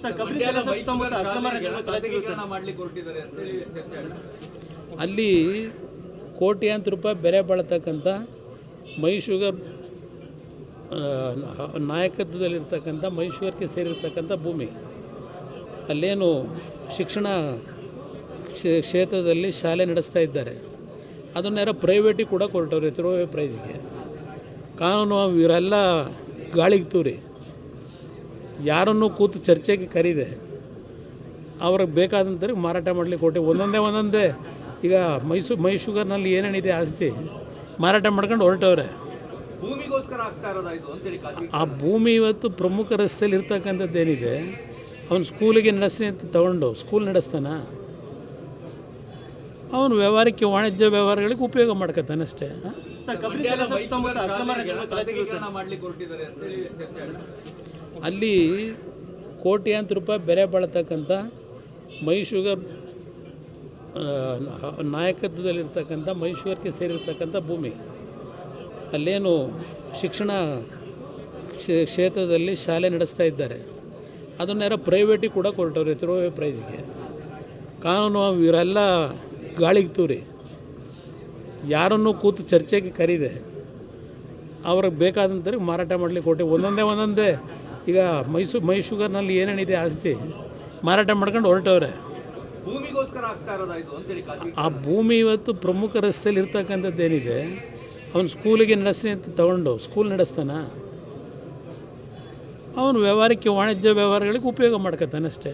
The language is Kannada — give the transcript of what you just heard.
ಸರ್, ಕಬ್ರಿ ಜಲ ಸುತ್ತಮುತ್ತ ಅಕ್ರಮ ಖಾಸಗೀಕರಣ ಮಾಡ್ಲಿಕ್ಕೆ ಹೊರಟಿದ್ದಾರೆ ಅಂತ ಹೇಳಿ ಚರ್ಚೆ ಆಗಿದೆ. ಅಲ್ಲಿ ಕೋಟ್ಯಾಂತರ ರೂಪಾಯಿ ಬೆಲೆ ಬಾಳತಕ್ಕಂಥ ಮೈಶುಗರ್ ನಾಯಕತ್ವದಲ್ಲಿರ್ತಕ್ಕಂಥ ಮೈಶುಗರ್ಗೆ ಸೇರಿರ್ತಕ್ಕಂಥ ಭೂಮಿ. ಅಲ್ಲೇನು ಶಿಕ್ಷಣ ಕ್ಷೇತ್ರದಲ್ಲಿ ಶಾಲೆ ನಡೆಸ್ತಾ ಇದ್ದಾರೆ, ಅದನ್ನೆಲ್ಲ ಪ್ರೈವೇಟಿಗೆ ಕೂಡ ಕೊರಟವ್ರೆ ತಿರುವೆ ಪ್ರೈಸ್ಗೆ. ಕಾನೂನು ಇವರೆಲ್ಲ ಗಾಳಿಗೆ ತೂರಿ ಯಾರನ್ನು ಕೂತು ಚರ್ಚೆಗೆ ಕರೀದೆ ಅವ್ರಿಗೆ ಬೇಕಾದಂಥವ್ರಿಗೆ ಮಾರಾಟ ಮಾಡಲಿಕ್ಕೆ ಕೊಟ್ಟು ಒಂದೊಂದೇ ಈಗ ಮೈಶುಗರ್ನಲ್ಲಿ ಏನೇನಿದೆ ಆಸ್ತಿ ಮಾರಾಟ ಮಾಡ್ಕೊಂಡು ಹೊರಟವ್ರೆ. ಭೂಮಿಗೋಸ್ಕರ ಆಗ್ತಾ ಇರೋದಾ ಇದು ಅಂತೇಳಿ ಆ ಭೂಮಿ ಇವತ್ತು ಪ್ರಮುಖ ರಸ್ತೆಯಲ್ಲಿ ಇರ್ತಕ್ಕಂಥದ್ದೇನಿದೆ, ಅವನು ಸ್ಕೂಲಿಗೆ ನಡೆಸ್ತೀನಿ ಅಂತ ತಗೊಂಡು ಸ್ಕೂಲ್ ನಡೆಸ್ತಾನ, ಅವನು ವ್ಯವಹಾರಕ್ಕೆ ವಾಣಿಜ್ಯ ವ್ಯವಹಾರಗಳಿಗೆ ಉಪಯೋಗ ಮಾಡ್ಕೊತಾನೆ ಅಷ್ಟೇ. ಖಾಸಗೀಕರಣ ಮಾಡ್ಲಿಕ್ಕೆ ಹೊರಟಿದ್ದಾರೆ ಅಂತ ಹೇಳಿ ಚರ್ಚೆ ಆಗಿದೆ. ಅಲ್ಲಿ ಕೋಟ್ಯಾಂತರ ರೂಪಾಯಿ ಬೆಲೆ ಬಾಳತಕ್ಕಂಥ ಮೈಶುಗರ್ ನಾಯಕತ್ವದಲ್ಲಿರ್ತಕ್ಕಂಥ ಮೈಶುಗರ್ಗೆ ಸೇರಿರ್ತಕ್ಕಂಥ ಭೂಮಿ. ಅಲ್ಲೇನು ಶಿಕ್ಷಣ ಕ್ಷೇತ್ರದಲ್ಲಿ ಶಾಲೆ ನಡೆಸ್ತಾ ಇದ್ದಾರೆ, ಅದನ್ನೆಲ್ಲ ಪ್ರೈವೇಟಿಗೆ ಕೂಡ ಕೊರಟವ್ರೆ ತಿರುವೆ ಪ್ರೈಸ್ಗೆ. ಕಾನೂನು ಇವರೆಲ್ಲ ಗಾಳಿಗೆ ತೂರಿ ಯಾರನ್ನು ಕೂತು ಚರ್ಚೆಗೆ ಕರೀದೆ ಅವ್ರಿಗೆ ಬೇಕಾದಂಥವ್ರಿಗೆ ಮಾರಾಟ ಮಾಡಲಿಕ್ಕೆ ಕೊಟ್ಟು ಒಂದೊಂದೇ ಈಗ ಮೈಶುಗರ್ನಲ್ಲಿ ಏನೇನಿದೆ ಆಸ್ತಿ ಮಾರಾಟ ಮಾಡ್ಕೊಂಡು ಹೊರಟವ್ರೆ. ಭೂಮಿಗೋಸ್ಕರ ಆಗ್ತಾ ಇರೋದಾ ಇದು ಅಂತೇಳಿ ಆ ಭೂಮಿ ಇವತ್ತು ಪ್ರಮುಖ ರಸ್ತೆಯಲ್ಲಿ ಇರ್ತಕ್ಕಂಥದ್ದೇನಿದೆ, ಅವನು ಸ್ಕೂಲಿಗೆ ನಡೆಸ್ತೀನಿ ಅಂತ ತಗೊಂಡು ಸ್ಕೂಲ್ ನಡೆಸ್ತಾನ, ಅವನು ವ್ಯವಹಾರಕ್ಕೆ ವಾಣಿಜ್ಯ ವ್ಯವಹಾರಗಳಿಗೆ ಉಪಯೋಗ ಮಾಡ್ಕೊತಾನೆ ಅಷ್ಟೇ.